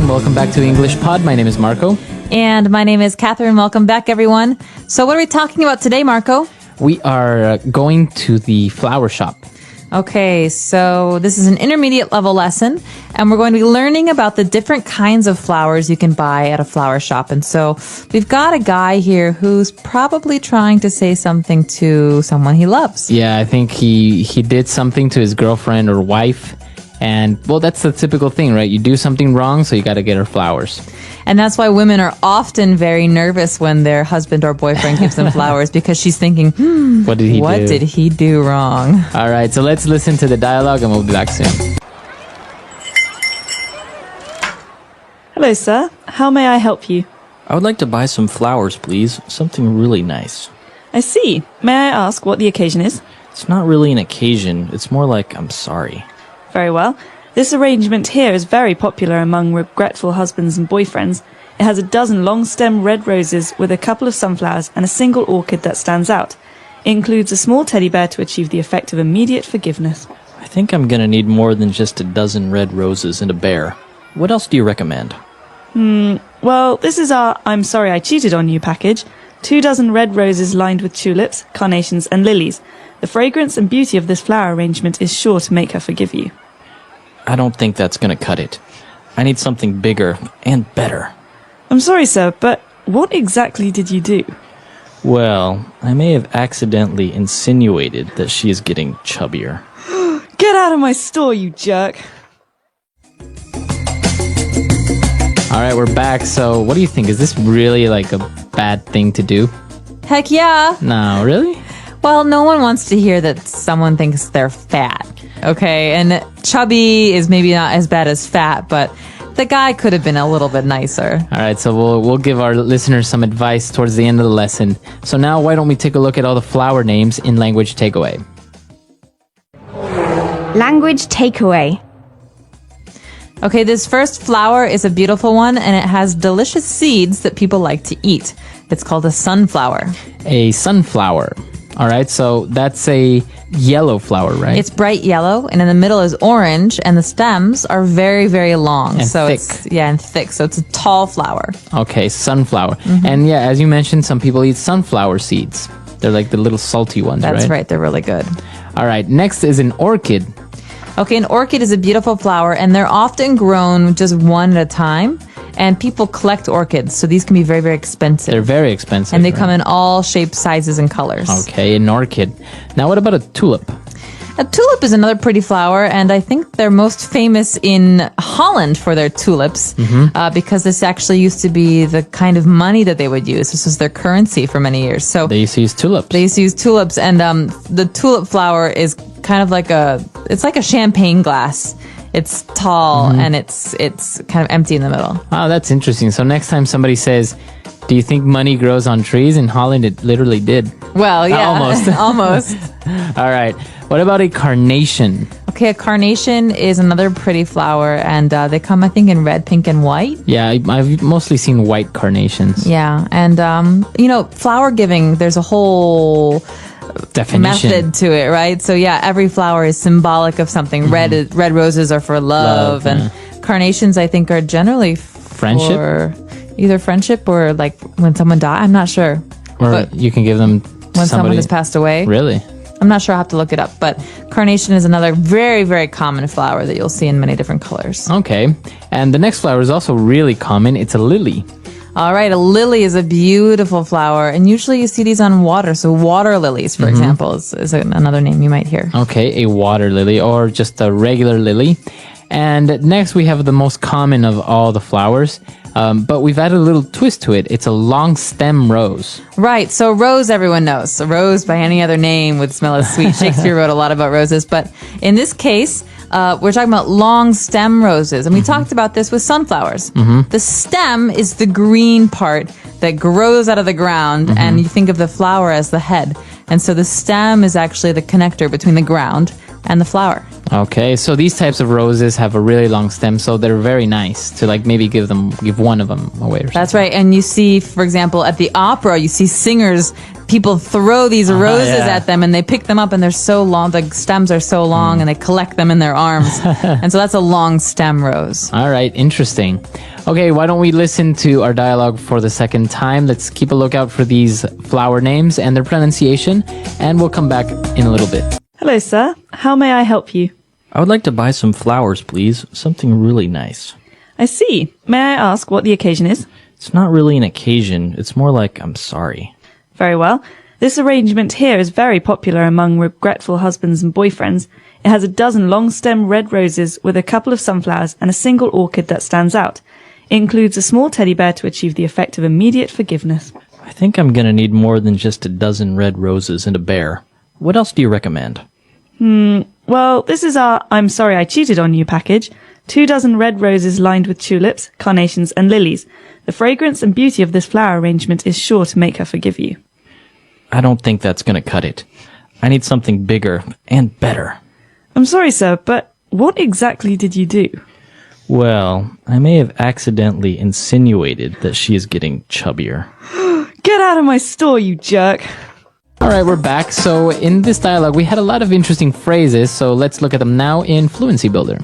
and welcome back to English Pod. My name is Marco. And my name is Catherine. Welcome back, everyone. So what are we talking about today, Marco? We are going to the flower shop. Okay, so this is an intermediate level lesson, and we're going to be learning about the different kinds of flowers you can buy at a flower shop. And so we've got a guy here who's probably trying to say something to someone he loves. Yeah, I think he did something to his girlfriend or wife. And, well, that's the typical thing, right? You do something wrong, so you got to get her flowers. And that's why women are often very nervous when their husband or boyfriend gives them flowers, because she's thinking, what did he do wrong? All right, so let's listen to the dialogue and we'll be back soon. Hello, sir. How may I help you? I would like to buy some flowers, please. Something really nice. I see. May I ask what the occasion is? It's not really an occasion. It's more like I'm sorry. Very well. This arrangement here is very popular among regretful husbands and boyfriends. It has a dozen long-stem red roses with a couple of sunflowers and a single orchid that stands out. It includes a small teddy bear to achieve the effect of immediate forgiveness. I think I'm gonna need more than just a dozen red roses and a bear. What else do you recommend? Well, this is our I'm sorry I cheated on you package. 2 dozen red roses lined with tulips, carnations and lilies. The fragrance and beauty of this flower arrangement is sure to make her forgive you. I don't think that's gonna cut it. I need something bigger and better. I'm sorry, sir, but what exactly did you do? Well, I may have accidentally insinuated that she is getting chubbier. Get out of my store, you jerk! All right, we're back. So what do you think? Is this really like a bad thing to do? Heck yeah. No, really? Well, no one wants to hear that someone thinks they're fat, okay? And chubby is maybe not as bad as fat, but the guy could have been a little bit nicer. All right, so we'll give our listeners some advice towards the end of the lesson. So now why don't we take a look at all the flower names in Language Takeaway? Language takeaway. Okay, this first flower is a beautiful one, and it has delicious seeds that people like to eat. It's called a sunflower. A sunflower. All right, so that's a yellow flower, right? It's bright yellow, and in the middle is orange, and the stems are very, very long. And so thick. And thick. So it's a tall flower. Okay, sunflower. And yeah, as you mentioned, some people eat sunflower seeds. They're like the little salty ones, right? That's right. They're really good. All right, next is an orchid. Okay, an orchid is a beautiful flower, and they're often grown just one at a time. And people collect orchids, so these can be very, very expensive. They're very expensive. And they right? come in all shapes, sizes, and colors. Okay, an orchid. Now what about a tulip? A tulip is another pretty flower, and I think they're most famous in Holland for their tulips, because this actually used to be the kind of money that they would use. This was their currency for many years. So They used to use tulips. they used to use tulips, and the tulip flower is kind of like it's like a champagne glass. It's tall and it's kind of empty in the middle. Oh, that's interesting. So next time somebody says, do you think money grows on trees? In Holland, it literally did. Well, yeah, Almost. almost. All right. What about a carnation? Okay, a carnation is another pretty flower, and they come, I think, in red, pink, and white. Yeah, I've mostly seen white carnations. Yeah, and flower giving, there's a whole Definition. method to it, right? So yeah, every flower is symbolic of something. Red roses are for love, and carnations, I think, are generally Friendship? for either friendship or like when someone dies. I'm not sure. Or But you can give them when someone somebody. has passed away. Really? I'm not sure. I'll have to look it up. But carnation is another very, very common flower that you'll see in many different colors. Okay. And the next flower is also really common. It's a lily. All right, a lily is a beautiful flower, and usually you see these on water. So water lilies, for example, is another name you might hear. Okay, a water lily or just a regular lily. And next we have the most common of all the flowers, but we've added a little twist to it. It's a long stem rose. Right, so rose everyone knows. A rose by any other name would smell as sweet. Shakespeare wrote a lot about roses, but in this case, we're talking about long stem roses, and we talked about this with sunflowers. The stem is the green part that grows out of the ground, and you think of the flower as the head. And so the stem is actually the connector between the ground, and the flower. Okay, so these types of roses have a really long stem, so they're very nice to like maybe give one of them away or something. That's right. And you see, for example, at the opera, you see singers, people throw these roses at them and they pick them up and they're so long, the stems are so long and they collect them in their arms. And so that's a long stem rose. All right, interesting. Okay, why don't we listen to our dialogue for the second time? Let's keep a lookout for these flower names and their pronunciation, and we'll come back in a little bit. Hello, sir. How may I help you? I would like to buy some flowers, please. Something really nice. I see. May I ask what the occasion is? It's not really an occasion. It's more like I'm sorry. Very well. This arrangement here is very popular among regretful husbands and boyfriends. It has a dozen long-stem red roses with a couple of sunflowers and a single orchid that stands out. It includes a small teddy bear to achieve the effect of immediate forgiveness. I think I'm gonna need more than just a dozen red roses and a bear. What else do you recommend? Well, this is our I'm sorry I cheated on you package. 2 dozen red roses lined with tulips, carnations and lilies. The fragrance and beauty of this flower arrangement is sure to make her forgive you. I don't think that's gonna cut it. I need something bigger and better. I'm sorry, sir, but what exactly did you do? Well, I may have accidentally insinuated that she is getting chubbier. Get out of my store, you jerk. All right, we're back. So in this dialogue, we had a lot of interesting phrases, so let's look at them now in Fluency Builder.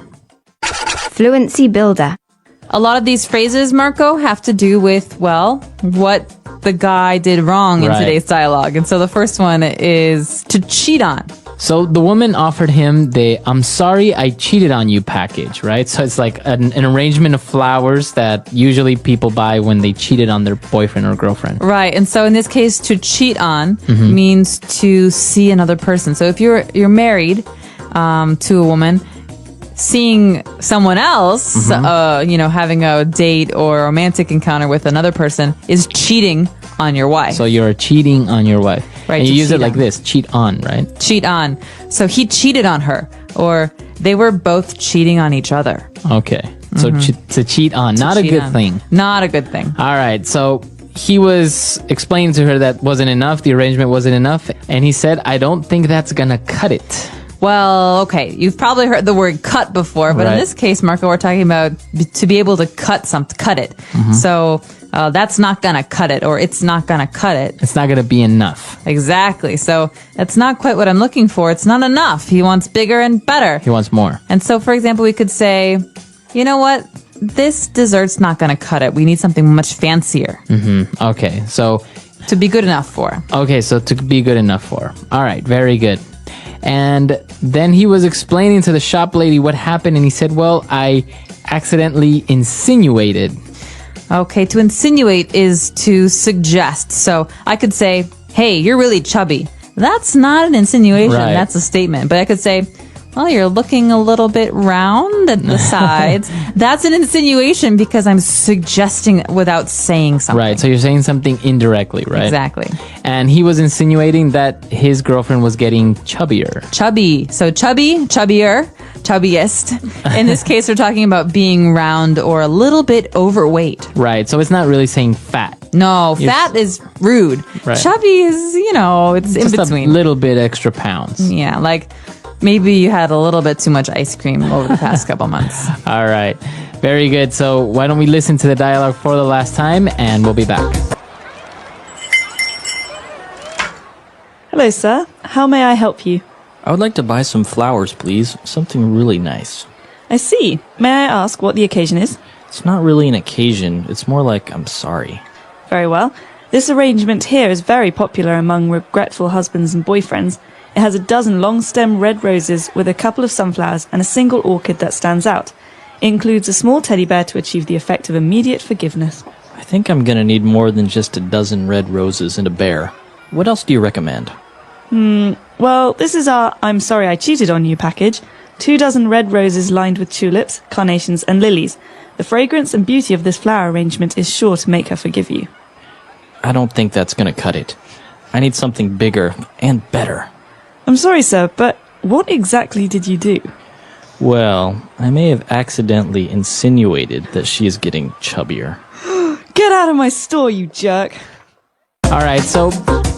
Fluency Builder. A lot of these phrases, Marco, have to do with, well, what the guy did wrong in Right. today's dialogue. And so the first one is to cheat on. So the woman offered him the I'm sorry I cheated on you package, right? So it's like an arrangement of flowers that usually people buy when they cheated on their boyfriend or girlfriend. Right. And so in this case, to cheat on means to see another person. So if you're married to a woman, seeing someone else, having a date or romantic encounter with another person is cheating on your wife. So you're cheating on your wife. Right, And you to use it cheat like on. this, cheat on, right? Cheat on. So he cheated on her, or they were both cheating on each other. Okay. So to cheat on, not a Cheat good on. thing. Not a good thing. All right. So he was explaining to her that wasn't enough. The arrangement wasn't enough. And he said, I don't think that's going to cut it. Well, okay. You've probably heard the word cut before, but Right. in this case, Marco, we're talking about to be able to cut it. So that's not going to cut it, or it's not going to cut it. It's not going to be enough. Exactly. So that's not quite what I'm looking for. It's not enough. He wants bigger and better. He wants more. And so, for example, we could say, you know what? This dessert's not going to cut it. We need something much fancier Okay. So, to be good enough for. so to be good enough for. All right. Very good. And then he was explaining to the shop lady what happened. And he said, well, I accidentally insinuated. Okay, to insinuate is to suggest. So I could say, hey, you're really chubby. That's not an insinuation, Right. that's a statement. But I could say, well, you're looking a little bit round at the sides. That's an insinuation because I'm suggesting it without saying something. Right. So you're saying something indirectly, right? Exactly. And he was insinuating that his girlfriend was getting chubbier. Chubby. So chubby, chubbier, chubbiest. In this case, we're talking about being round or a little bit overweight. Right. So it's not really saying fat. No, fat is rude. Right. Chubby is, it's in Just between. a little bit extra pounds. Yeah, like maybe you had a little bit too much ice cream over the past couple months. All right. Very good. So why don't we listen to the dialogue for the last time and we'll be back. Hello, sir. How may I help you? I would like to buy some flowers, please. Something really nice. I see. May I ask what the occasion is? It's not really an occasion. It's more like I'm sorry. Very well. This arrangement here is very popular among regretful husbands and boyfriends. It has a dozen long-stem red roses with a couple of sunflowers and a single orchid that stands out. It includes a small teddy bear to achieve the effect of immediate forgiveness. I think I'm gonna need more than just a dozen red roses and a bear. What else do you recommend? Well, this is our I'm sorry I cheated on you package. 2 dozen red roses lined with tulips, carnations and lilies. The fragrance and beauty of this flower arrangement is sure to make her forgive you. I don't think that's gonna cut it. I need something bigger and better. I'm sorry, sir, but what exactly did you do? Well, I may have accidentally insinuated that she is getting chubbier. Get out of my store, you jerk. All right. So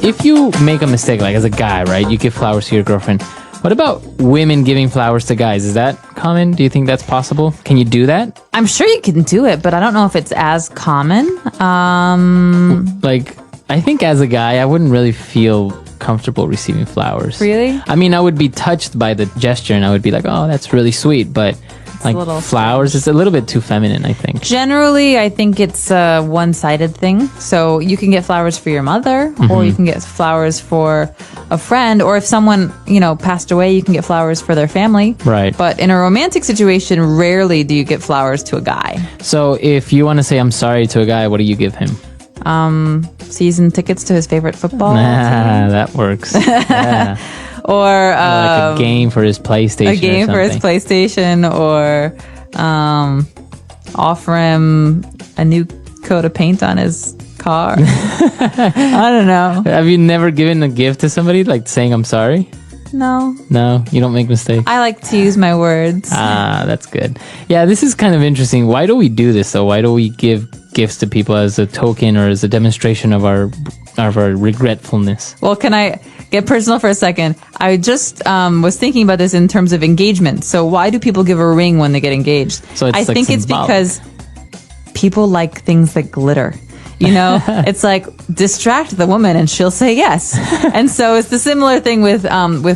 if you make a mistake, like as a guy, right, you give flowers to your girlfriend, What about women giving flowers to guys? Is that common? Do you think that's possible? Can you do that? I'm sure you can do it, but I don't know if it's as common. Like, I think as a guy, I wouldn't really feel comfortable receiving flowers. Really? I mean, I would be touched by the gesture and I would be like, oh, that's really sweet. But like a little flowers, it's a little bit too feminine, I think. Generally, I think it's a one-sided thing. So you can get flowers for your mother, or you can get flowers for a friend, or if someone, passed away, you can get flowers for their family. Right. But in a romantic situation, rarely do you get flowers to a guy. So if you want to say I'm sorry to a guy, what do you give him? Season tickets to his favorite football team. That works. Yeah. Or Like a game for his PlayStation. a game for his PlayStation, or offer him a new coat of paint on his car. I don't know. Have you never given a gift to somebody, like saying I'm sorry? No. No, you don't make mistakes. I like to use my words. That's good. Yeah, this is kind of interesting. Why do we do this though? Why do we give gifts to people as a token or as a demonstration of our regretfulness? Well, can I get personal for a second? I just was thinking about this in terms of engagement. So why do people give a ring when they get engaged? So it's I like think it's symbolic. because people like things that glitter. It's like distract the woman and she'll say yes. And so it's the similar thing with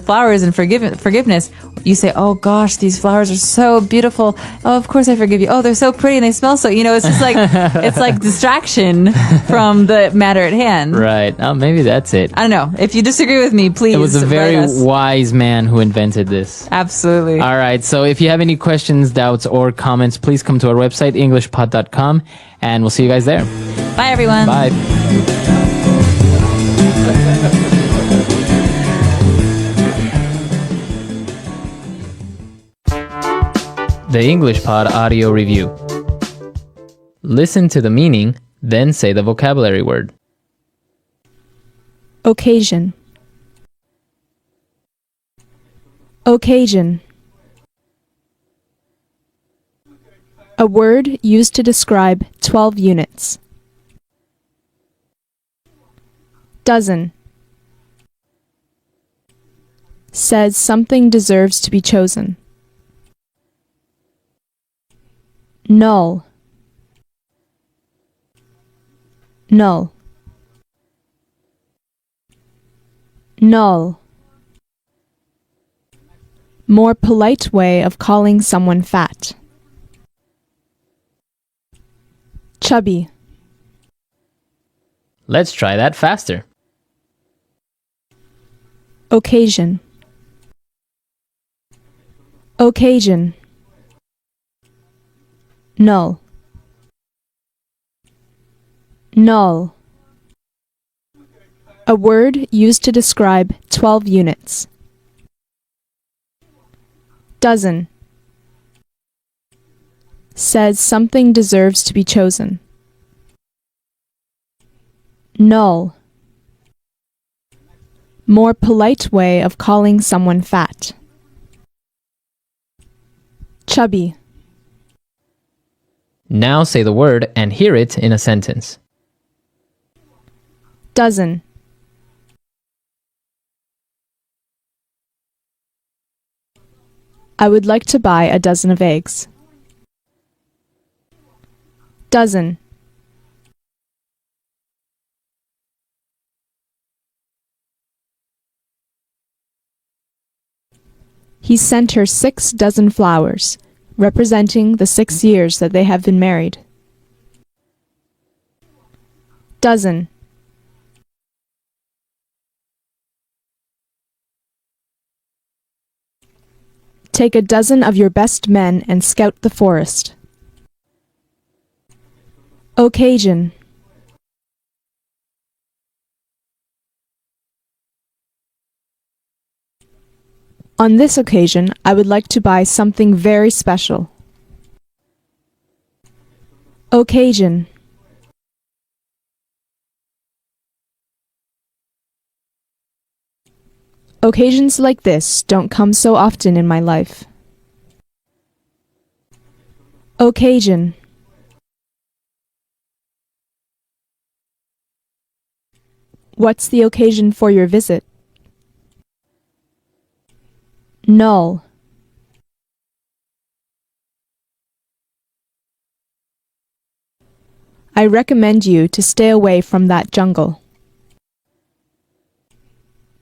flowers and forgiveness. You say, oh gosh, these flowers are so beautiful. Oh, of course I forgive you. Oh, they're so pretty and they smell so, it's just like, it's like distraction from the matter at hand. Right. Oh, maybe that's it. I don't know. If you disagree with me, please. It was a very write us. wise man who invented this. Absolutely. All right. So if you have any questions, doubts, or comments, please come to our website, englishpod.com, and we'll see you guys there. Bye, everyone. Bye. The English Pod Audio Review. Listen to the meaning, then say the vocabulary word. Occasion. Occasion. A word used to describe 12 units. Dozen. Says something deserves to be chosen. Null. Null. Null. More polite way of calling someone fat. Chubby. Let's try that faster. Occasion. Occasion. Null. Null. A word used to describe 12 units. Dozen. Says something deserves to be chosen. Null. More polite way of calling someone fat. Chubby. Now say the word and hear it in a sentence. Dozen. I would like to buy a dozen of eggs. Dozen. He sent her 6 dozen flowers, representing the 6 years that they have been married. Dozen. Take a dozen of your best men and scout the forest. Occasion. On this occasion, I would like to buy something very special. Occasion. Occasions like this don't come so often in my life. Occasion. What's the occasion for your visit? null. I recommend you to stay away from that jungle.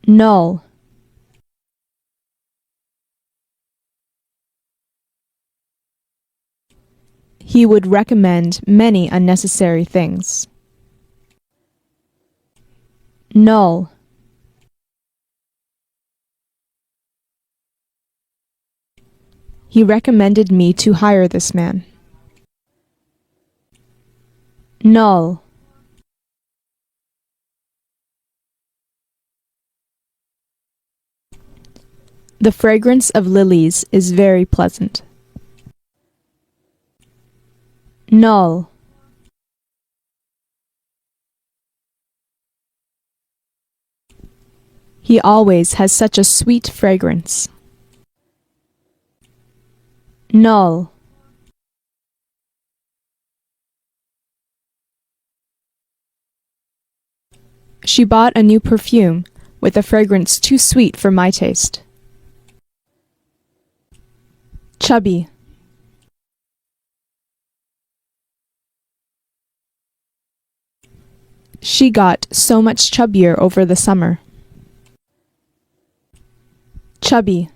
Null. He would recommend many unnecessary things. Null. He recommended me to hire this man. Null. The fragrance of lilies is very pleasant. Null. He always has such a sweet fragrance. Null. She bought a new perfume with a fragrance too sweet for my taste. Chubby. She got so much chubbier over the summer. Chubby.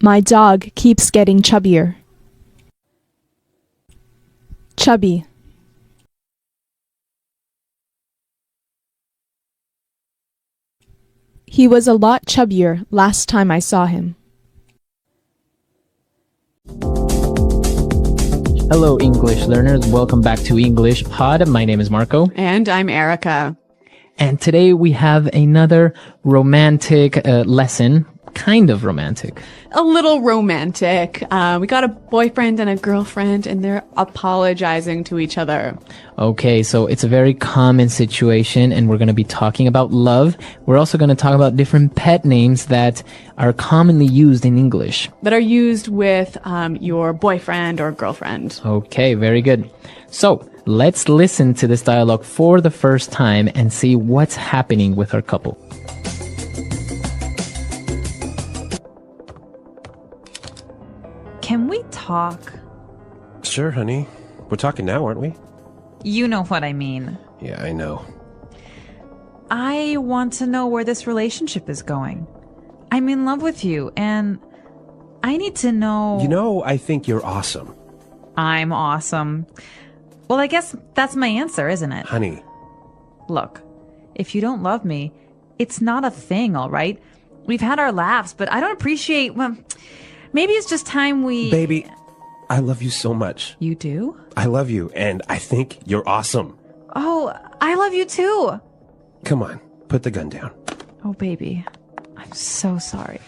My dog keeps getting chubbier. Chubby. He was a lot chubbier last time I saw him. Hello, English learners. Welcome back to English Pod. My name is Marco. And I'm Erica. And today we have another romantic lesson. Kind of romantic. A little romantic. We got a boyfriend and a girlfriend, and they're apologizing to each other. Okay, so it's a very common situation, and we're going to be talking about love. We're also going to talk about different pet names that are commonly used in English. That are used with your boyfriend or girlfriend. Okay, very good. So let's listen to this dialogue for the first time and see what's happening with our couple. Can we talk? Sure, honey. We're talking now, aren't we? You know what I mean. Yeah, I know. I want to know where this relationship is going. I'm in love with you, and I need to know... You know, I think you're awesome. I'm awesome. Well, I guess that's my answer, isn't it? Honey. Look, if you don't love me, it's not a thing, all right? We've had our laughs, but I don't appreciate... Well, maybe it's just time we... Baby, I love you so much. You do? I love you, and I think you're awesome. Oh, I love you too. Come on, put the gun down. Oh, baby. I'm so sorry.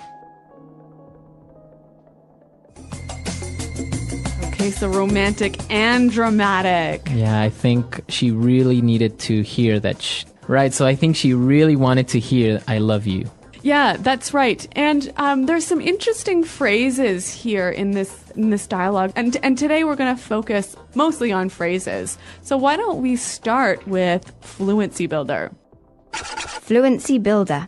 Okay, so romantic and dramatic. Yeah, I think she really needed to hear that. Right, so I think she really wanted to hear, I love you. Yeah, that's right. And there's some interesting phrases here in this dialogue. And today we're going to focus mostly on phrases. So why don't we start with Fluency Builder? Fluency builder.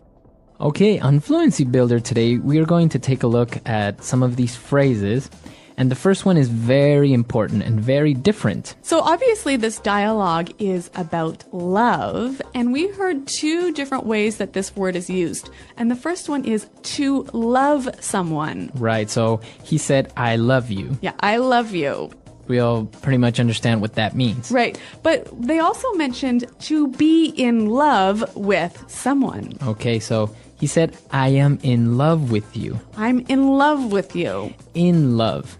Okay, on Fluency Builder today, we are going to take a look at some of these phrases. And the first one is very important and very different. So obviously this dialogue is about love, and we heard two different ways that this word is used. And the first one is to love someone. Right, so he said, I love you. Yeah, I love you. We all pretty much understand what that means. Right, but they also mentioned to be in love with someone. Okay, so he said, I am in love with you. I'm in love with you. In love.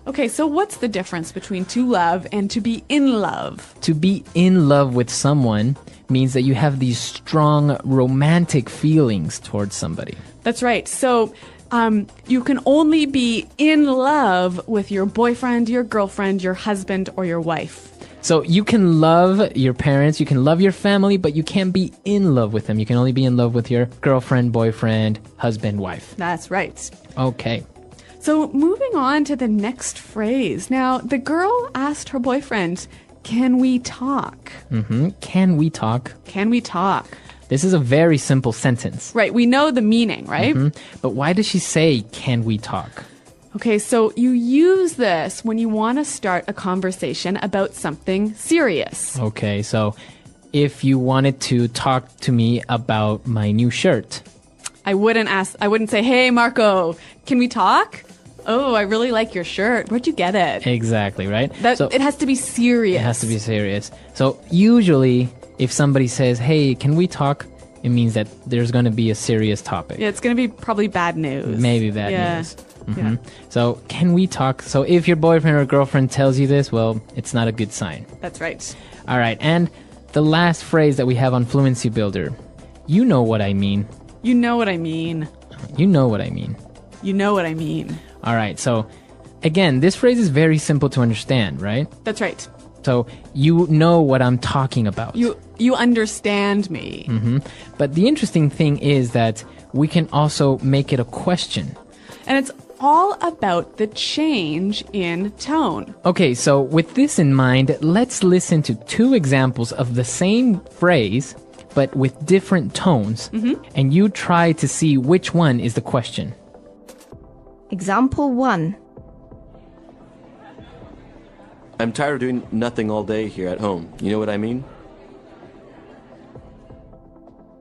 Okay, so what's the difference between to love and to be in love? To be in love with someone means that you have these strong romantic feelings towards somebody. That's right. So you can only be in love with your boyfriend, your girlfriend, your husband, or your wife. So you can love your parents, you can love your family, but you can't be in love with them. You can only be in love with your girlfriend, boyfriend, husband, wife. That's right. Okay. So moving on to the next phrase. Now, the girl asked her boyfriend, can we talk? Can we talk? Can we talk? This is a very simple sentence. Right. We know the meaning, right? But why does she say, can we talk? Okay, so you use this when you want to start a conversation about something serious. Okay, so if you wanted to talk to me about my new shirt. I wouldn't say, hey, Marco, can we talk? Oh, I really like your shirt. Where'd you get it? Exactly, right? It has to be serious. It has to be serious. So usually, if somebody says, hey, can we talk? It means that there's going to be a serious topic. Yeah, it's going to be probably bad news. Maybe bad news. Yeah. So, can we talk? So, if your boyfriend or girlfriend tells you this, well, it's not a good sign. That's right. All right, and the last phrase that we have on Fluency Builder. You know what I mean. You know what I mean. You know what I mean. You know what I mean. All right, so again, this phrase is very simple to understand, right? That's right. So, you know what I'm talking about. You understand me. But the interesting thing is that we can also make it a question. And it's all about the change in tone. Okay, so with this in mind, let's listen to 2 examples of the same phrase, but with different tones, and you try to see which one is the question. Example 1. I'm tired of doing nothing all day here at home. You know what I mean?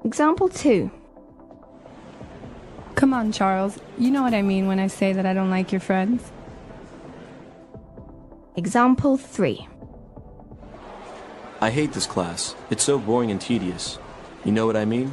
Example 2. Come on, Charles. You know what I mean when I say that I don't like your friends. Example 3. I hate this class. It's so boring and tedious. You know what I mean?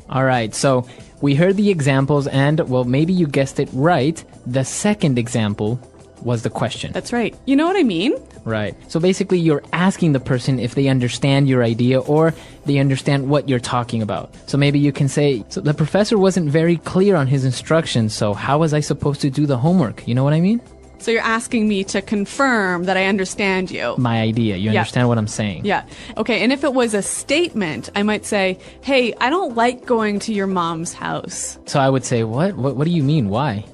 All right, so we heard the examples and, well, maybe you guessed it right. The second example was the question. That's right. You know what I mean? Right. So basically, you're asking the person if they understand your idea or they understand what you're talking about. So maybe you can say, so the professor wasn't very clear on his instructions, so how was I supposed to do the homework? You know what I mean? So you're asking me to confirm that I understand you. My idea. You understand what I'm saying? Yeah. Okay, and if it was a statement, I might say, hey, I don't like going to your mom's house. So I would say, what? What do you mean? Why?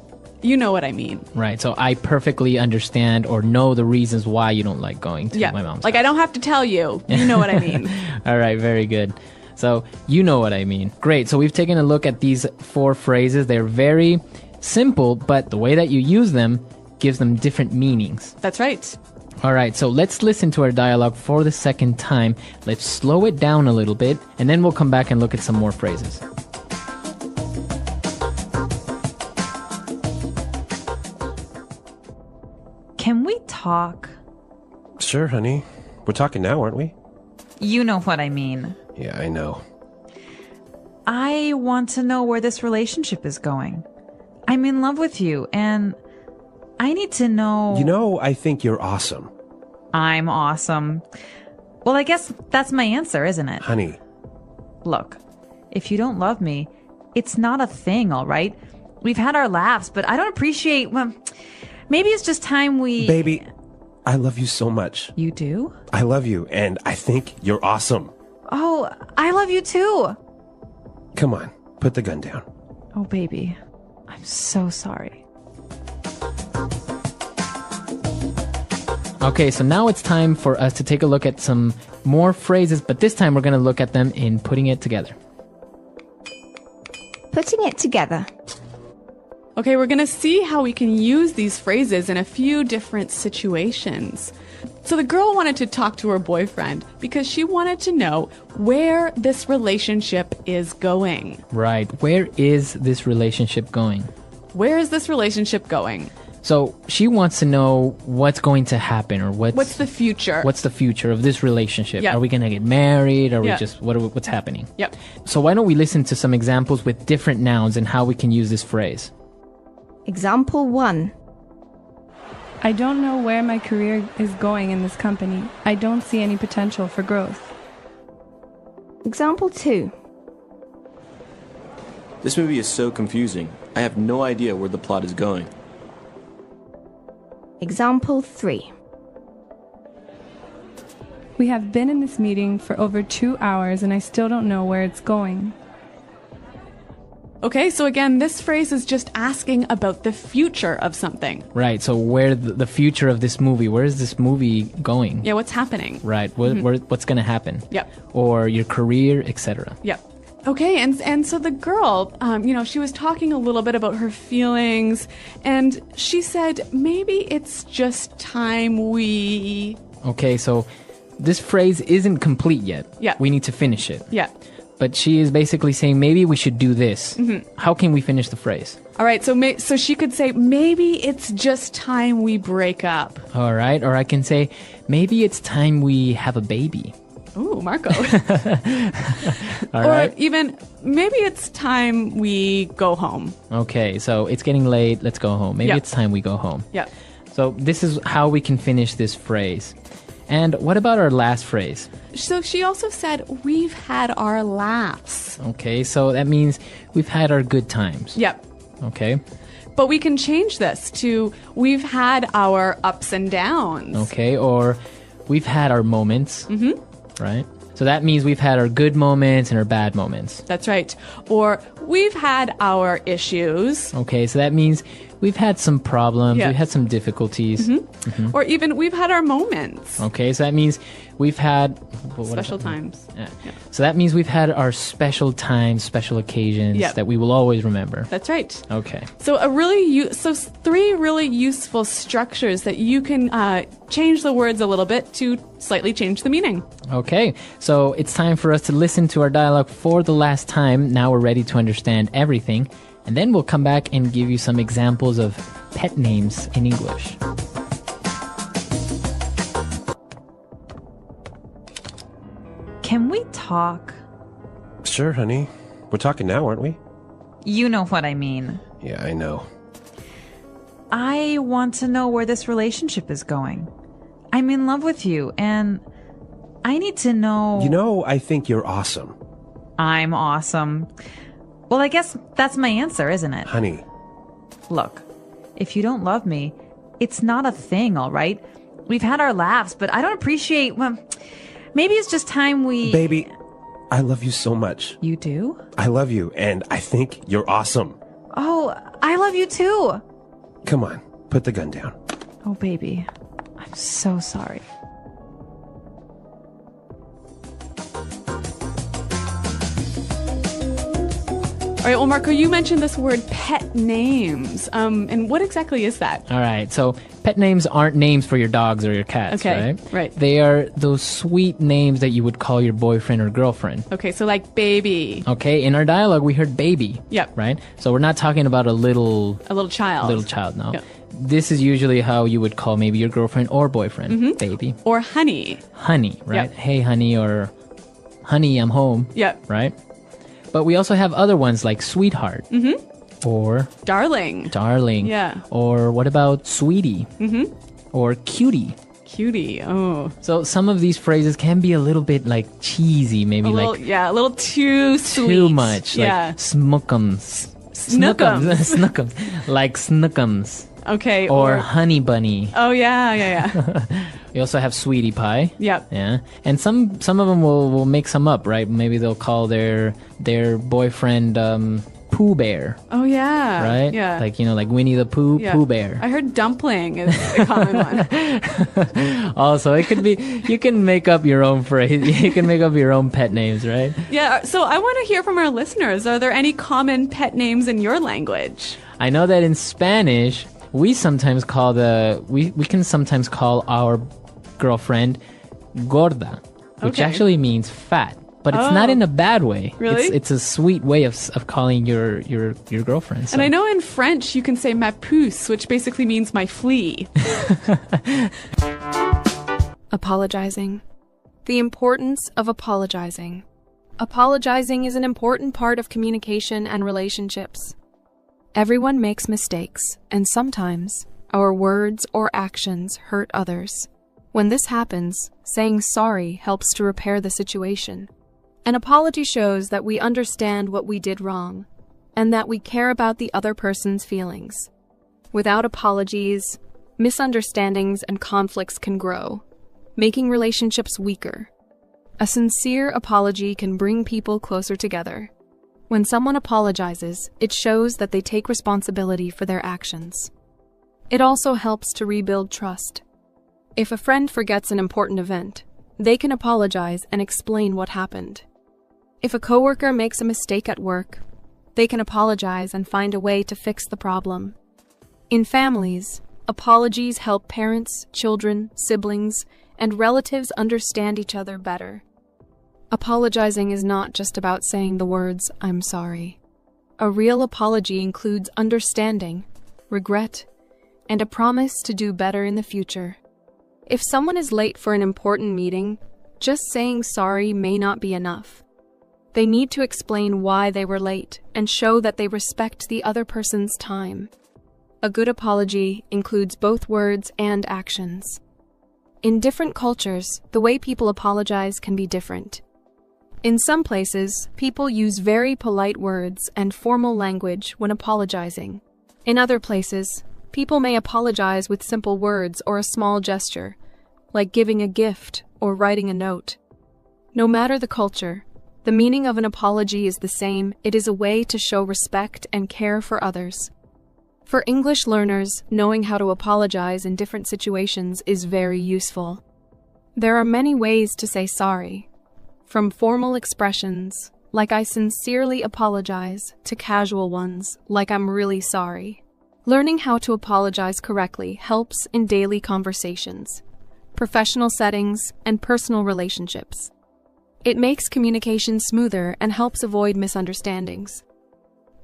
You know what I mean. Right. So I perfectly understand or know the reasons why you don't like going to my mom's house. I don't have to tell you. You know what I mean. All right. Very good. So you know what I mean. Great. So we've taken a look at these 4 phrases. They're very simple, but the way that you use them gives them different meanings. That's right. All right. So let's listen to our dialogue for the second time. Let's slow it down a little bit, and then we'll come back and look at some more phrases. Can we talk? Sure, honey. We're talking now, aren't we? You know what I mean. Yeah, I know. I want to know where this relationship is going. I'm in love with you, and I need to know... You know, I think you're awesome. I'm awesome. Well, I guess that's my answer, isn't it? Honey. Look, if you don't love me, it's not a thing, all right? We've had our laughs, but I don't appreciate... Well, maybe it's just time we... Baby, I love you so much. You do? I love you, and I think you're awesome. Oh, I love you too. Come on, put the gun down. Oh, baby. I'm so sorry. Okay, so now it's time for us to take a look at some more phrases, but this time we're going to look at them in putting it together. Putting it together. Okay, we're going to see how we can use these phrases in a few different situations. So the girl wanted to talk to her boyfriend because she wanted to know where this relationship is going. Right. Where is this relationship going? Where is this relationship going? So she wants to know what's going to happen, or what's the future? What's the future of this relationship? Yeah. Are we going to get married? Are Yeah. we just what's happening? Yep. So why don't we listen to some examples with different nouns and how we can use this phrase? Example 1. I don't know where my career is going in this company. I don't see any potential for growth. Example 2. This movie is so confusing. I have no idea where the plot is going. Example 3. We have been in this meeting for over 2 hours and I still don't know where it's going. Okay, so again, this phrase is just asking about the future of something. Right. So where the future of this movie, where is this movie going? Yeah, what's happening? Right. What's going to happen? Yep. Or your career, etc. Yep. Okay, and so the girl, she was talking a little bit about her feelings, and she said, maybe it's just time we... Okay, so this phrase isn't complete yet. Yeah. We need to finish it. Yeah. But she is basically saying, maybe we should do this. How can we finish the phrase? All right, so she could say, maybe it's just time we break up. All right, or I can say, maybe it's time we have a baby. Ooh, Marco. All or right. even, maybe it's time we go home. Okay, so it's getting late, let's go home. Maybe Yeah. it's time we go home. Yeah. So this is how we can finish this phrase. And what about our last phrase? So she also said, we've had our laughs. Okay, so that means we've had our good times. Yep. Okay. But we can change this to, we've had our ups and downs. Okay, or we've had our moments. Right? So that means we've had our good moments and our bad moments. That's right. Or we've had our issues. Okay, so that means we've had some problems, Yeah. we've had some difficulties. Or even we've had our moments. Okay, so that means we've had... Special times. Yeah. So that means we've had our special times, special occasions Yep. that we will always remember. That's right. Okay. So three really useful structures that you can change the words a little bit to slightly change the meaning. Okay, so it's time for us to listen to our dialogue for the last time. Now we're ready to understand everything. And then we'll come back and give you some examples of pet names in English. Can we talk? Sure, honey. We're talking now, aren't we? You know what I mean. Yeah, I know. I want to know where this relationship is going. I'm in love with you, and I need to know... You know, I think you're awesome. I'm awesome. Well, I guess that's my answer, isn't it? Honey. Look, if you don't love me, it's not a thing, all right? We've had our laughs, but I don't appreciate... Well, maybe it's just time we... Baby, I love you so much. You do? I love you, and I think you're awesome. Oh, I love you too. Come on, put the gun down. Oh, baby. I'm so sorry. All right, well, Marco, you mentioned this word pet names. And what exactly is that? All right, so pet names aren't names for your dogs or your cats, Okay, right? right. They are those sweet names that you would call your boyfriend or girlfriend. Okay, so like baby. Okay, in our dialogue, we heard baby. Yep. Right? So we're not talking about a little child. no. Yep. This is usually how you would call maybe your girlfriend or boyfriend, baby. Or honey. Honey, right? Yep. Hey, honey, or honey, I'm home. Yep. Right? But we also have other ones like sweetheart. Or Darling. darling. Yeah. Or what about sweetie? Or cutie. Cutie. Oh. So some of these phrases can be a little bit like cheesy, maybe A little, like a little too sweet. too much. Yeah. Like smookums. Snookums. Snookums. Like snookums. Okay. Or honey bunny. Oh, yeah. We also have sweetie pie. Yep. Yeah. And some of them will make some up, right? Maybe they'll call their boyfriend Pooh Bear. Oh, yeah. Right? Yeah. Like, like Winnie the Pooh, Yeah. Pooh Bear. I heard dumpling is a common one. Also, it could be, you can make up your own phrase. You can make up your own pet names, right? Yeah. So I want to hear from our listeners. Are there any common pet names in your language? I know that in Spanish, we sometimes call we can sometimes call our girlfriend gorda, which Okay. actually means fat. But it's not in a bad way. Really? It's a sweet way of calling your girlfriend. So. And I know in French you can say ma puce, which basically means my flea. Apologizing. The importance of apologizing. Apologizing is an important part of communication and relationships. Everyone makes mistakes, and sometimes our words or actions hurt others. When this happens, saying sorry helps to repair the situation. An apology shows that we understand what we did wrong, and that we care about the other person's feelings. Without apologies, misunderstandings and conflicts can grow, making relationships weaker. A sincere apology can bring people closer together. When someone apologizes, it shows that they take responsibility for their actions. It also helps to rebuild trust. If a friend forgets an important event, they can apologize and explain what happened. If a coworker makes a mistake at work, they can apologize and find a way to fix the problem. In families, apologies help parents, children, siblings, and relatives understand each other better. Apologizing is not just about saying the words, "I'm sorry." A real apology includes understanding, regret, and a promise to do better in the future. If someone is late for an important meeting, just saying sorry may not be enough. They need to explain why they were late and show that they respect the other person's time. A good apology includes both words and actions. In different cultures, the way people apologize can be different. In some places, people use very polite words and formal language when apologizing. In other places, people may apologize with simple words or a small gesture, like giving a gift or writing a note. No matter the culture, the meaning of an apology is the same. It is a way to show respect and care for others. For English learners, knowing how to apologize in different situations is very useful. There are many ways to say sorry, from formal expressions, like "I sincerely apologize," to casual ones, like "I'm really sorry." Learning how to apologize correctly helps in daily conversations, professional settings, and personal relationships. It makes communication smoother and helps avoid misunderstandings.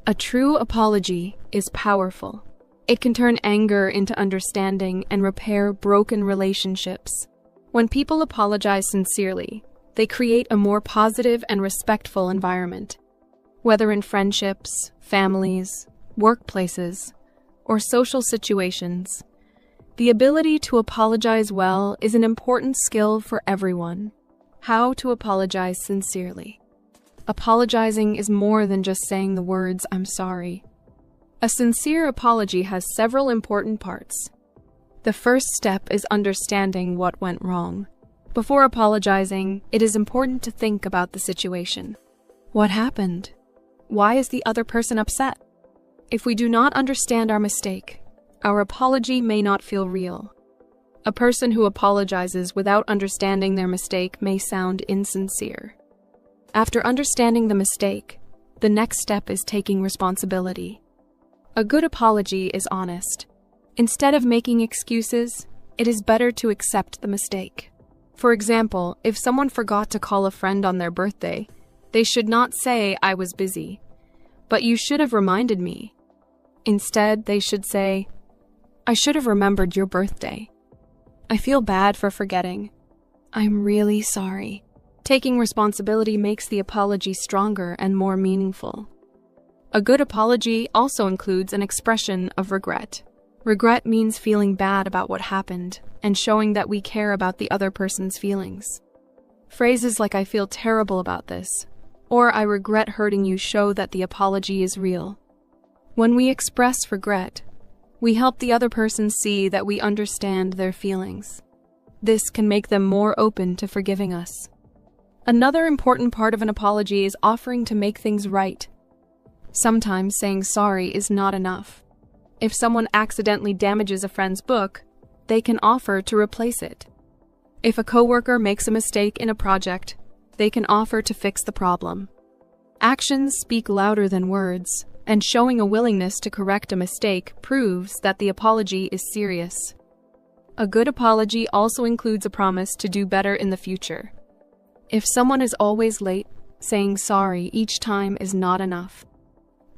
A true apology is powerful. It can turn anger into understanding and repair broken relationships. When people apologize sincerely, they create a more positive and respectful environment. Whether in friendships, families, workplaces, or social situations, the ability to apologize well is an important skill for everyone. How to apologize sincerely. Apologizing is more than just saying the words, "I'm sorry." A sincere apology has several important parts. The first step is understanding what went wrong. Before apologizing, it is important to think about the situation. What happened? Why is the other person upset? If we do not understand our mistake, our apology may not feel real. A person who apologizes without understanding their mistake may sound insincere. After understanding the mistake, the next step is taking responsibility. A good apology is honest. Instead of making excuses, it is better to accept the mistake. For example, if someone forgot to call a friend on their birthday, they should not say, "I was busy," but "you should have reminded me." Instead, they should say, "I should have remembered your birthday. I feel bad for forgetting. I'm really sorry." Taking responsibility makes the apology stronger and more meaningful. A good apology also includes an expression of regret. Regret means feeling bad about what happened and showing that we care about the other person's feelings. Phrases like "I feel terrible about this," or "I regret hurting you" show that the apology is real. When we express regret, we help the other person see that we understand their feelings. This can make them more open to forgiving us. Another important part of an apology is offering to make things right. Sometimes saying sorry is not enough. If someone accidentally damages a friend's book, they can offer to replace it. If a coworker makes a mistake in a project, they can offer to fix the problem. Actions speak louder than words, and showing a willingness to correct a mistake proves that the apology is serious. A good apology also includes a promise to do better in the future. If someone is always late, saying sorry each time is not enough.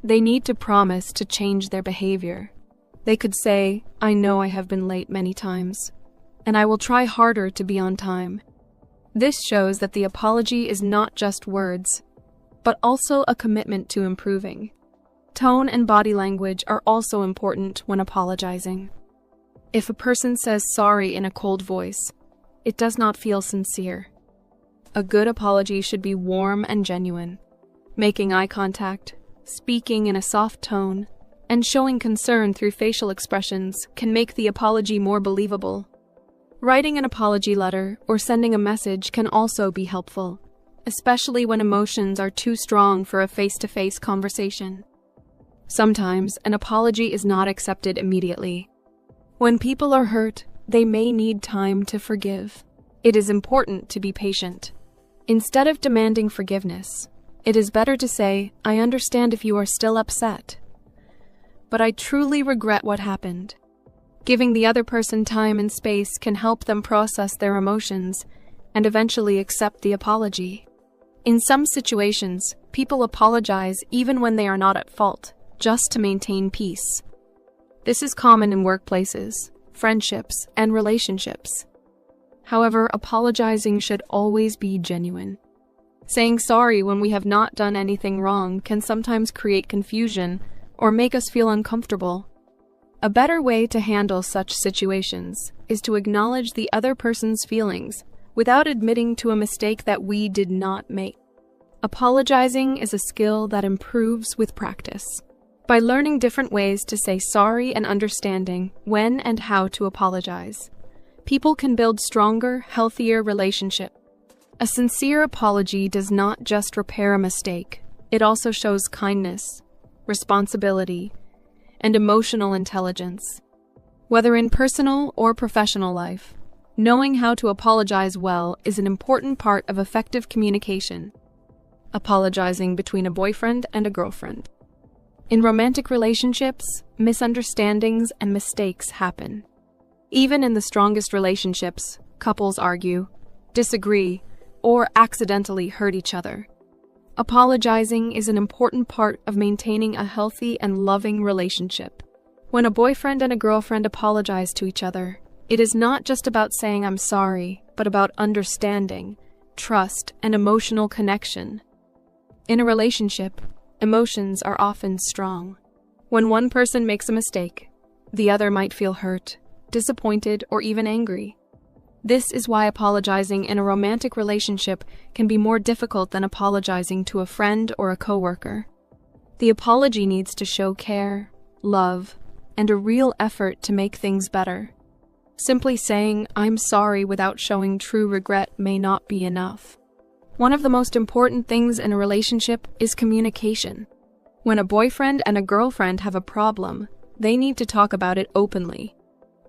They need to promise to change their behavior. They could say, "I know I have been late many times, and I will try harder to be on time." This shows that the apology is not just words, but also a commitment to improving. Tone and body language are also important when apologizing. If a person says sorry in a cold voice, it does not feel sincere. A good apology should be warm and genuine. Making eye contact, speaking in a soft tone, and showing concern through facial expressions can make the apology more believable. Writing an apology letter or sending a message can also be helpful, especially when emotions are too strong for a face-to-face conversation. Sometimes an apology is not accepted immediately. When people are hurt, they may need time to forgive. It is important to be patient. Instead of demanding forgiveness, it is better to say, "I understand if you are still upset, but I truly regret what happened." Giving the other person time and space can help them process their emotions and eventually accept the apology. In some situations, people apologize even when they are not at fault, just to maintain peace. This is common in workplaces, friendships, and relationships. However, apologizing should always be genuine. Saying sorry when we have not done anything wrong can sometimes create confusion or make us feel uncomfortable. A better way to handle such situations is to acknowledge the other person's feelings without admitting to a mistake that we did not make. Apologizing is a skill that improves with practice. By learning different ways to say sorry and understanding when and how to apologize, people can build stronger, healthier relationships. A sincere apology does not just repair a mistake, it also shows kindness, responsibility, and emotional intelligence. Whether in personal or professional life, knowing how to apologize well is an important part of effective communication. Apologizing between a boyfriend and a girlfriend. In romantic relationships, misunderstandings and mistakes happen. Even in the strongest relationships, couples argue, disagree, or accidentally hurt each other. Apologizing is an important part of maintaining a healthy and loving relationship. When a boyfriend and a girlfriend apologize to each other, it is not just about saying "I'm sorry," but about understanding, trust, and emotional connection. In a relationship, emotions are often strong. When one person makes a mistake, the other might feel hurt, disappointed, or even angry. This is why apologizing in a romantic relationship can be more difficult than apologizing to a friend or a coworker. The apology needs to show care, love, and a real effort to make things better. Simply saying "I'm sorry" without showing true regret may not be enough. One of the most important things in a relationship is communication. When a boyfriend and a girlfriend have a problem, they need to talk about it openly.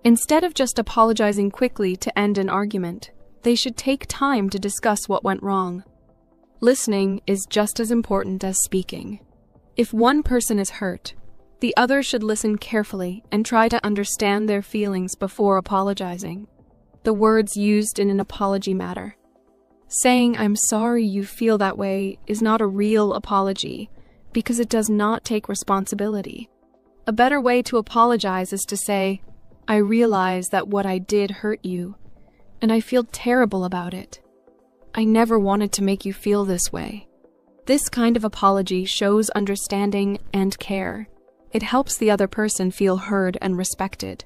Instead of just apologizing quickly to end an argument, they should take time to discuss what went wrong. Listening is just as important as speaking. If one person is hurt, the other should listen carefully and try to understand their feelings before apologizing. The words used in an apology matter. Saying "I'm sorry you feel that way" is not a real apology because it does not take responsibility. A better way to apologize is to say, "I realize that what I did hurt you, and I feel terrible about it. I never wanted to make you feel this way." This kind of apology shows understanding and care. It helps the other person feel heard and respected.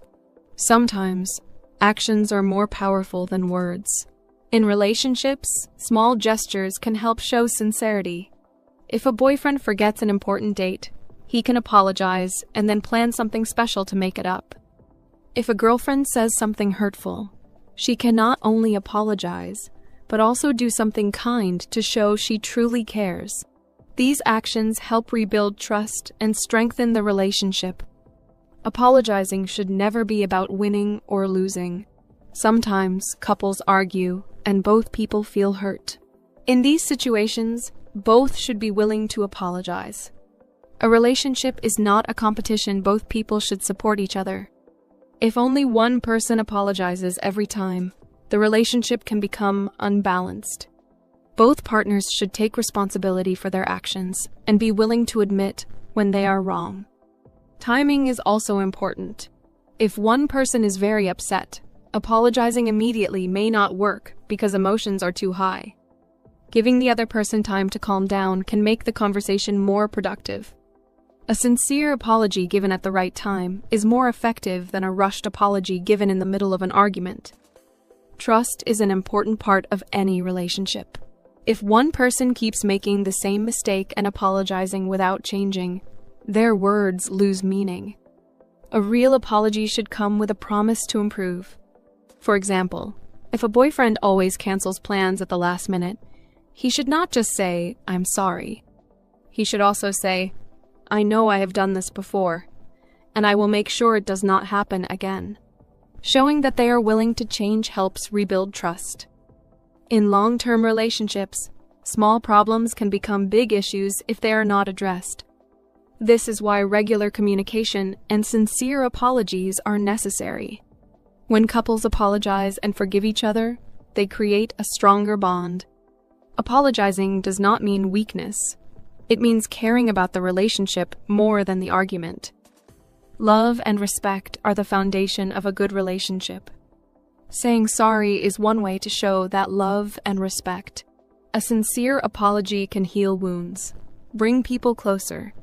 Sometimes, actions are more powerful than words. In relationships, small gestures can help show sincerity. If a boyfriend forgets an important date, he can apologize and then plan something special to make it up. If a girlfriend says something hurtful, she can not only apologize, but also do something kind to show she truly cares. These actions help rebuild trust and strengthen the relationship. Apologizing should never be about winning or losing. Sometimes couples argue and both people feel hurt. In these situations, both should be willing to apologize. A relationship is not a competition. Both people should support each other. If only one person apologizes every time, the relationship can become unbalanced. Both partners should take responsibility for their actions and be willing to admit when they are wrong. Timing is also important. If one person is very upset, apologizing immediately may not work because emotions are too high. Giving the other person time to calm down can make the conversation more productive. A sincere apology given at the right time is more effective than a rushed apology given in the middle of an argument. Trust is an important part of any relationship. If one person keeps making the same mistake and apologizing without changing, their words lose meaning. A real apology should come with a promise to improve. For example, if a boyfriend always cancels plans at the last minute, He should not just say, "I'm sorry." He should also say, "I know I have done this before, and I will make sure it does not happen again." Showing that they are willing to change helps rebuild trust. In long-term relationships, small problems can become big issues if they are not addressed. This is why regular communication and sincere apologies are necessary. When couples apologize and forgive each other, they create a stronger bond. Apologizing does not mean weakness. It means caring about the relationship more than the argument. Love and respect are the foundation of a good relationship. Saying sorry is one way to show that love and respect. A sincere apology can heal wounds, bring people closer,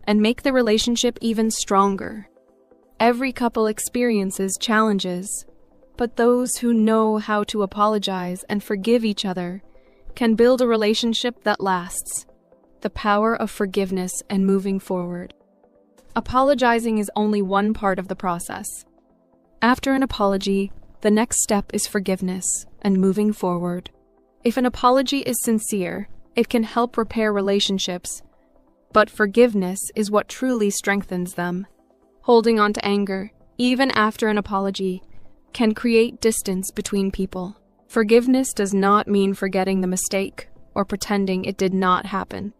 and make the relationship even stronger. Every couple experiences challenges, but those who know how to apologize and forgive each other can build a relationship that lasts. The power of forgiveness and moving forward. Apologizing is only one part of the process. After an apology, the next step is forgiveness and moving forward. If an apology is sincere, it can help repair relationships, but forgiveness is what truly strengthens them. Holding on to anger, even after an apology, can create distance between people. Forgiveness does not mean forgetting the mistake or pretending it did not happen.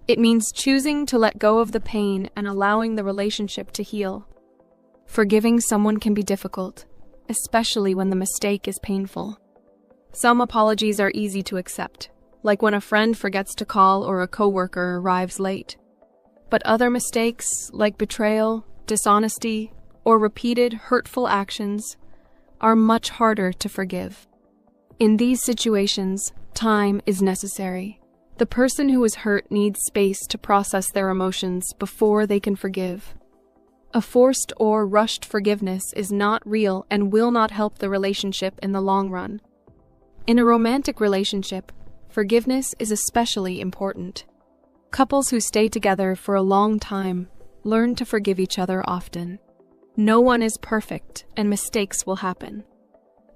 It means choosing to let go of the pain and allowing the relationship to heal. Forgiving someone can be difficult, especially when the mistake is painful. Some apologies are easy to accept, like when a friend forgets to call or a coworker arrives late. But other mistakes, like betrayal, dishonesty, or repeated hurtful actions, are much harder to forgive. In these situations, time is necessary. The person who is hurt needs space to process their emotions before they can forgive. A forced or rushed forgiveness is not real and will not help the relationship in the long run. In a romantic relationship, forgiveness is especially important. Couples who stay together for a long time learn to forgive each other often. No one is perfect, and mistakes will happen.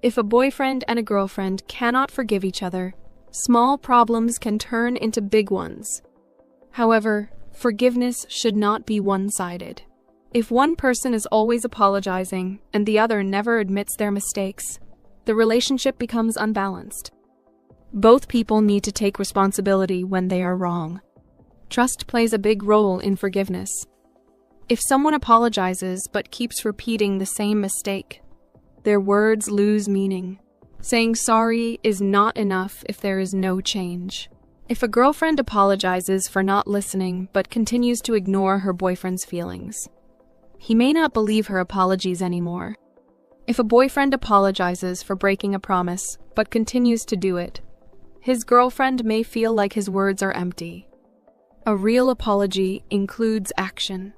If a boyfriend and a girlfriend cannot forgive each other, small problems can turn into big ones. However, forgiveness should not be one-sided. If one person is always apologizing and the other never admits their mistakes, the relationship becomes unbalanced. Both people need to take responsibility when they are wrong. Trust plays a big role in forgiveness. If someone apologizes but keeps repeating the same mistake, their words lose meaning. Saying sorry is not enough if there is no change. If a girlfriend apologizes for not listening but continues to ignore her boyfriend's feelings, he may not believe her apologies anymore. If a boyfriend apologizes for breaking a promise but continues to do it, his girlfriend may feel like his words are empty. A real apology includes action.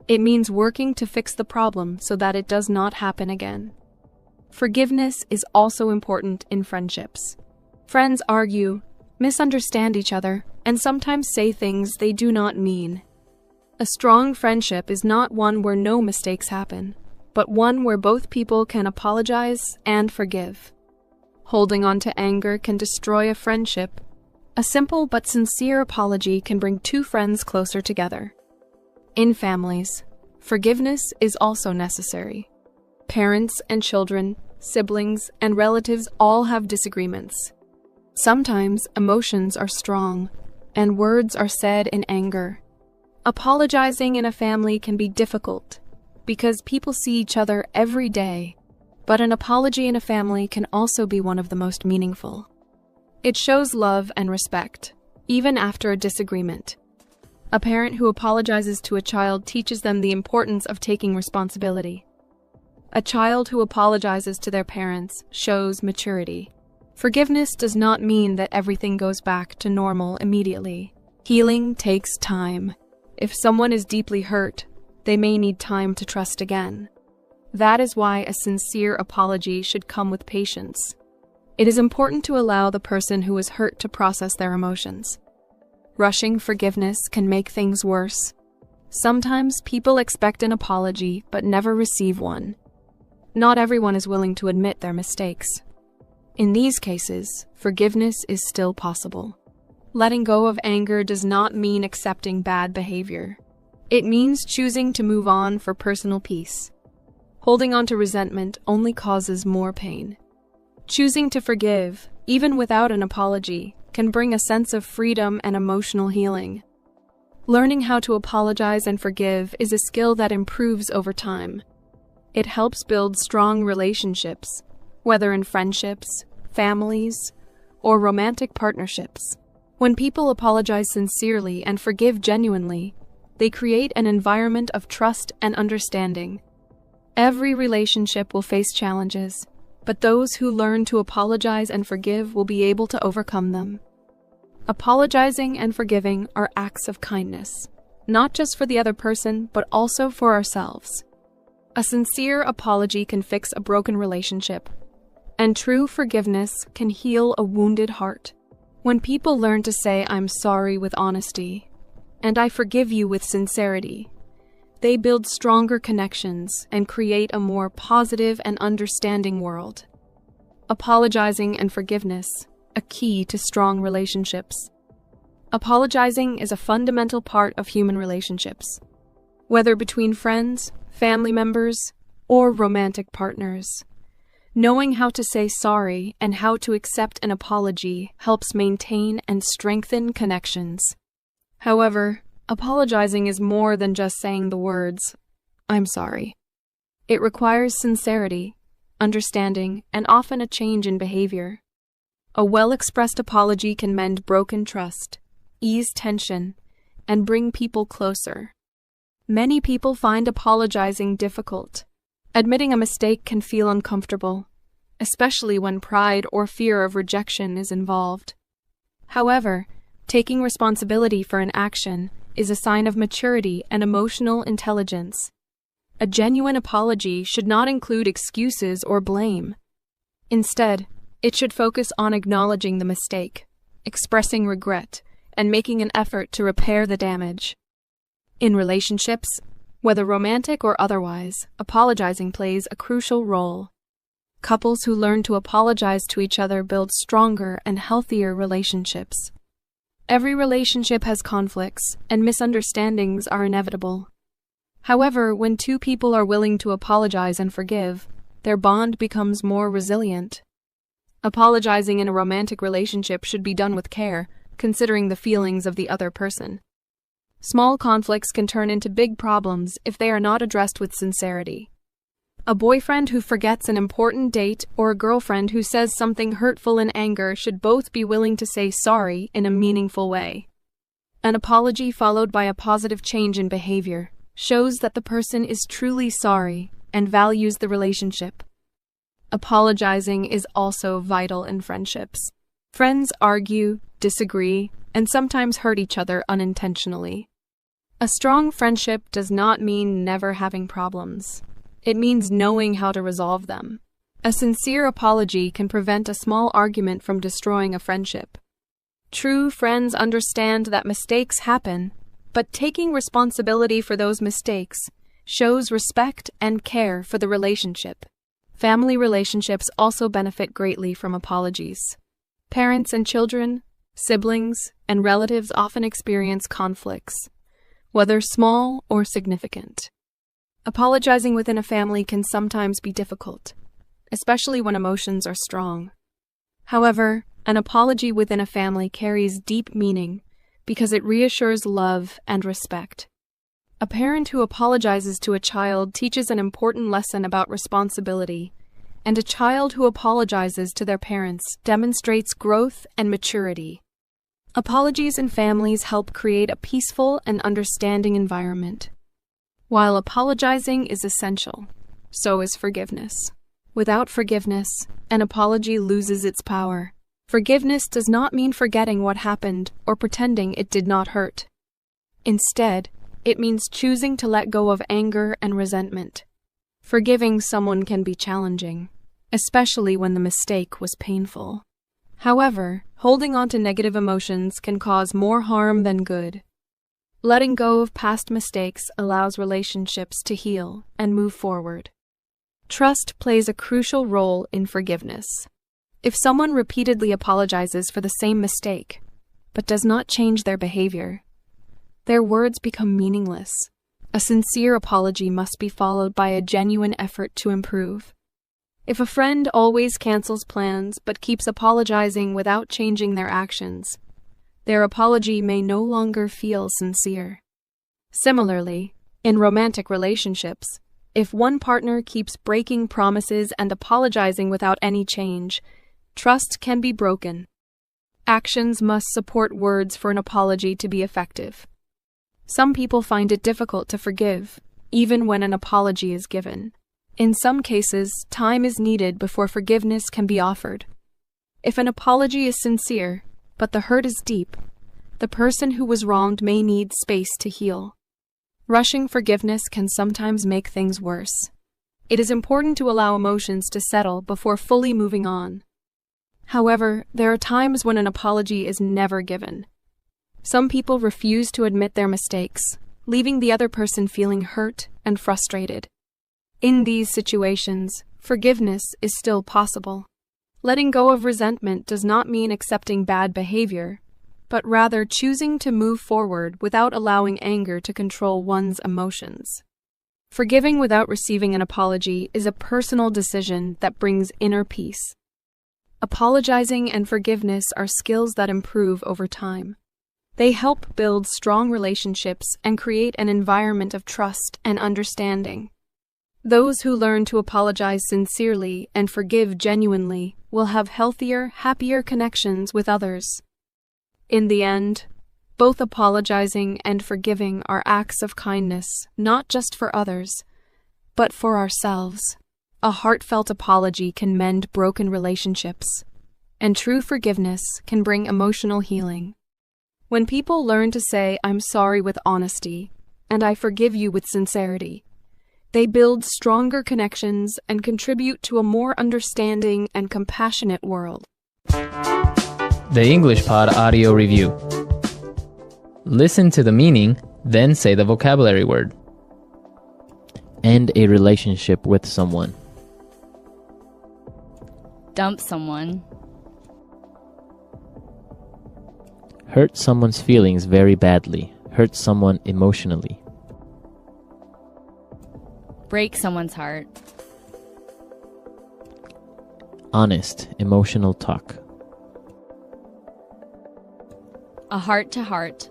It means working to fix the problem so that it does not happen again. Forgiveness is also important in friendships. Friends argue, misunderstand each other, and sometimes say things they do not mean. A strong friendship is not one where no mistakes happen, but one where both people can apologize and forgive. Holding on to anger can destroy a friendship. A simple but sincere apology can bring two friends closer together. In families, forgiveness is also necessary. Parents and children, siblings, and relatives all have disagreements. Sometimes emotions are strong, and words are said in anger. Apologizing in a family can be difficult because people see each other every day, but an apology in a family can also be one of the most meaningful. It shows love and respect, even after a disagreement. A parent who apologizes to a child teaches them the importance of taking responsibility. A child who apologizes to their parents shows maturity. Forgiveness does not mean that everything goes back to normal immediately. Healing takes time. If someone is deeply hurt, they may need time to trust again. That is why a sincere apology should come with patience. It is important to allow the person who is hurt to process their emotions. Rushing forgiveness can make things worse. Sometimes people expect an apology but never receive one. Not everyone is willing to admit their mistakes. In these cases, forgiveness is still possible. Letting go of anger does not mean accepting bad behavior. It means choosing to move on for personal peace. Holding on to resentment only causes more pain. Choosing to forgive, even without an apology, can bring a sense of freedom and emotional healing. Learning how to apologize and forgive is a skill that improves over time. It helps build strong relationships, whether in friendships, families, or romantic partnerships. When people apologize sincerely and forgive genuinely, they create an environment of trust and understanding. Every relationship will face challenges, but those who learn to apologize and forgive will be able to overcome them. Apologizing and forgiving are acts of kindness, not just for the other person, but also for ourselves. A sincere apology can fix a broken relationship, and true forgiveness can heal a wounded heart. When people learn to say, "I'm sorry" with honesty, and "I forgive you" with sincerity, they build stronger connections and create a more positive and understanding world. Apologizing and forgiveness, a key to strong relationships. Apologizing is a fundamental part of human relationships, whether between friends, family members, or romantic partners. Knowing how to say sorry and how to accept an apology helps maintain and strengthen connections. However, apologizing is more than just saying the words, "I'm sorry." It requires sincerity, understanding, and often a change in behavior. A well-expressed apology can mend broken trust, ease tension, and bring people closer. Many people find apologizing difficult. Admitting a mistake can feel uncomfortable, especially when pride or fear of rejection is involved. However, taking responsibility for an action is a sign of maturity and emotional intelligence. A genuine apology should not include excuses or blame. Instead, it should focus on acknowledging the mistake, expressing regret, and making an effort to repair the damage. In relationships, whether romantic or otherwise, apologizing plays a crucial role. Couples who learn to apologize to each other build stronger and healthier relationships. Every relationship has conflicts, and misunderstandings are inevitable. However, when two people are willing to apologize and forgive, their bond becomes more resilient. Apologizing in a romantic relationship should be done with care, considering the feelings of the other person. Small conflicts can turn into big problems if they are not addressed with sincerity. A boyfriend who forgets an important date or a girlfriend who says something hurtful in anger should both be willing to say sorry in a meaningful way. An apology followed by a positive change in behavior shows that the person is truly sorry and values the relationship. Apologizing is also vital in friendships. Friends argue, disagree, and sometimes hurt each other unintentionally. A strong friendship does not mean never having problems. It means knowing how to resolve them. A sincere apology can prevent a small argument from destroying a friendship. True friends understand that mistakes happen, but taking responsibility for those mistakes shows respect and care for the relationship. Family relationships also benefit greatly from apologies. Parents and children, siblings, and relatives often experience conflicts, whether small or significant. Apologizing within a family can sometimes be difficult, especially when emotions are strong. However, an apology within a family carries deep meaning because it reassures love and respect. A parent who apologizes to a child teaches an important lesson about responsibility, and a child who apologizes to their parents demonstrates growth and maturity. Apologies in families help create a peaceful and understanding environment. While apologizing is essential, so is forgiveness. Without forgiveness, an apology loses its power. Forgiveness does not mean forgetting what happened or pretending it did not hurt. Instead, it means choosing to let go of anger and resentment. Forgiving someone can be challenging, especially when the mistake was painful. However, holding on to negative emotions can cause more harm than good. Letting go of past mistakes allows relationships to heal and move forward. Trust plays a crucial role in forgiveness. If someone repeatedly apologizes for the same mistake, but does not change their behavior. Their words become meaningless. A sincere apology must be followed by a genuine effort to improve. If a friend always cancels plans but keeps apologizing without changing their actions, their apology may no longer feel sincere. Similarly, in romantic relationships, if one partner keeps breaking promises and apologizing without any change, trust can be broken. Actions must support words for an apology to be effective. Some people find it difficult to forgive, even when an apology is given. In some cases, time is needed before forgiveness can be offered. If an apology is sincere, but the hurt is deep, the person who was wronged may need space to heal. Rushing forgiveness can sometimes make things worse. It is important to allow emotions to settle before fully moving on. However, there are times when an apology is never given. Some people refuse to admit their mistakes, leaving the other person feeling hurt and frustrated. In these situations, forgiveness is still possible. Letting go of resentment does not mean accepting bad behavior, but rather choosing to move forward without allowing anger to control one's emotions. Forgiving without receiving an apology is a personal decision that brings inner peace. Apologizing and forgiveness are skills that improve over time. They help build strong relationships and create an environment of trust and understanding. Those who learn to apologize sincerely and forgive genuinely will have healthier, happier connections with others. In the end, both apologizing and forgiving are acts of kindness, not just for others, but for ourselves. A heartfelt apology can mend broken relationships, and true forgiveness can bring emotional healing. When people learn to say, "I'm sorry" with honesty, and "I forgive you" with sincerity, they build stronger connections and contribute to a more understanding and compassionate world. The English Pod Audio Review. Listen to the meaning, then say the vocabulary word. End a relationship with someone. Dump someone. Hurt someone's feelings very badly. Hurt someone emotionally. Break someone's heart. Honest, emotional talk. A heart-to-heart.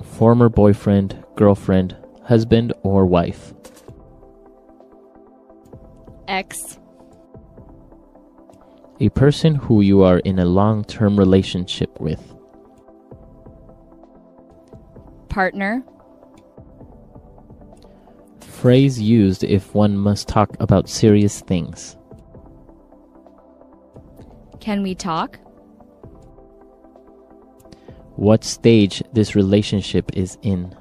Former boyfriend, girlfriend, husband, or wife. Ex. A person who you are in a long-term relationship with. Partner. Phrase used if one must talk about serious things. Can we talk? What stage this relationship is in.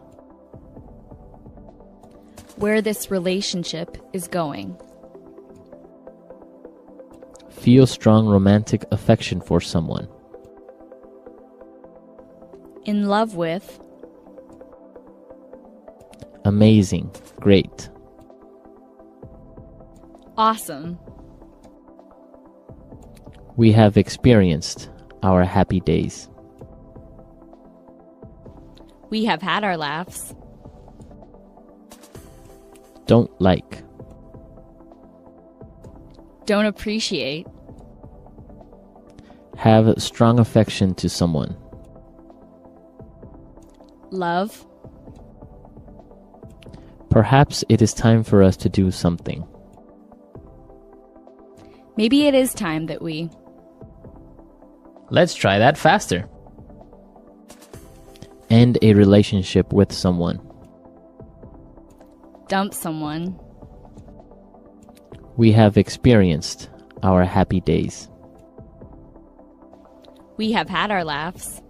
Where this relationship is going. Feel strong romantic affection for someone. In love with. Amazing, great. Awesome. We have experienced our happy days. We have had our laughs. Don't like. Don't appreciate. Have strong affection to someone. Love. Perhaps it is time for us to do something. Maybe it is time that we. Let's try that faster. End a relationship with someone. Dump someone. We have experienced our happy days. We have had our laughs.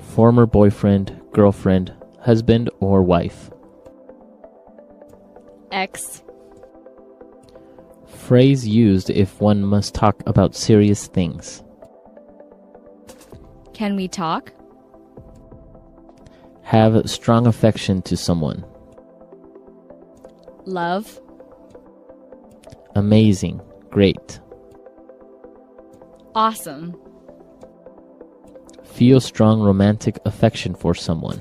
Former boyfriend, girlfriend, husband, or wife. Ex. Phrase used if one must talk about serious things. Can we talk? Have strong affection to someone. Love. Amazing, great. Awesome. Feel strong romantic affection for someone.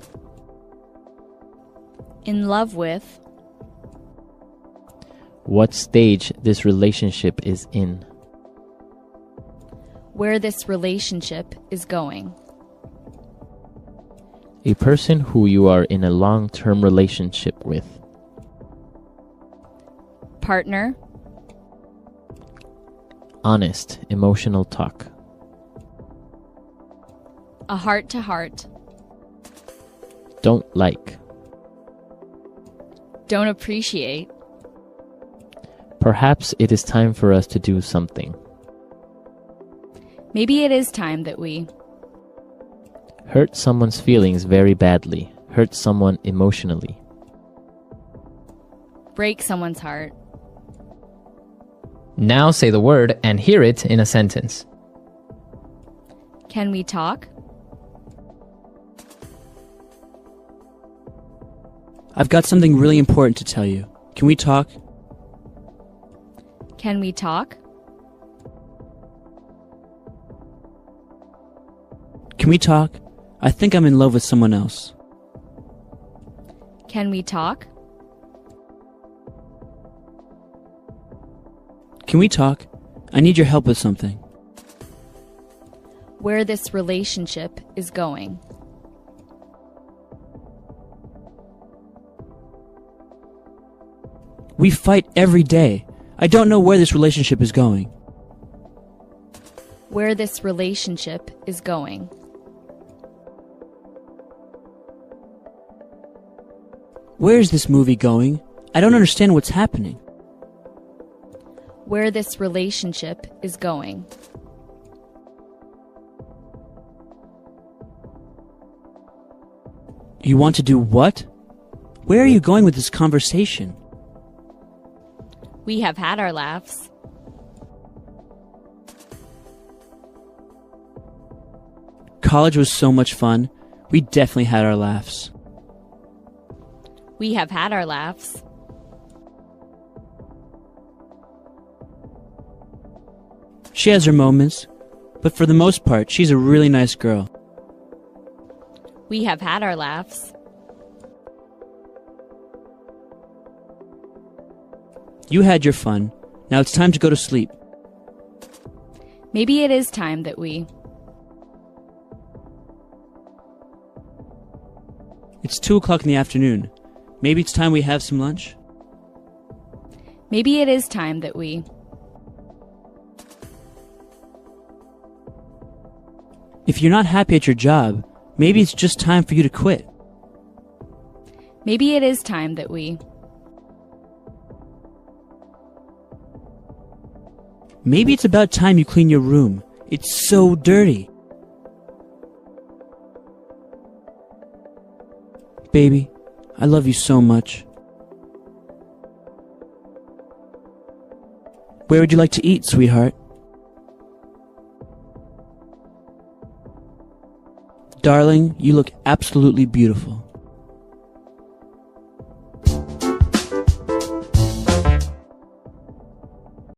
In love with. What stage this relationship is in. Where this relationship is going. A person who you are in a long-term relationship with. Partner. Honest, emotional talk. A heart-to-heart. Don't like. Don't appreciate. Perhaps it is time for us to do something. Maybe it is time that we. Hurt someone's feelings very badly. Hurt someone emotionally. Break someone's heart. Now say the word and hear it in a sentence. Can we talk? I've got something really important to tell you. Can we talk? Can we talk? Can we talk? I think I'm in love with someone else. Can we talk? Can we talk? I need your help with something. Where this relationship is going. We fight every day. I don't know where this relationship is going. Where this relationship is going. Where is this movie going? I don't understand what's happening. Where this relationship is going. You want to do what? Where are you going with this conversation? We have had our laughs. College was so much fun. We definitely had our laughs. We have had our laughs. She has her moments, but for the most part, she's a really nice girl. We have had our laughs. You had your fun. Now it's time to go to sleep. Maybe it is time that we. It's 2 o'clock in the afternoon. Maybe it's time we have some lunch? Maybe it is time that we. If you're not happy at your job, maybe it's just time for you to quit. Maybe it is time that we. Maybe it's about time you clean your room. It's so dirty. Baby, I love you so much. Where would you like to eat, sweetheart? Darling, you look absolutely beautiful.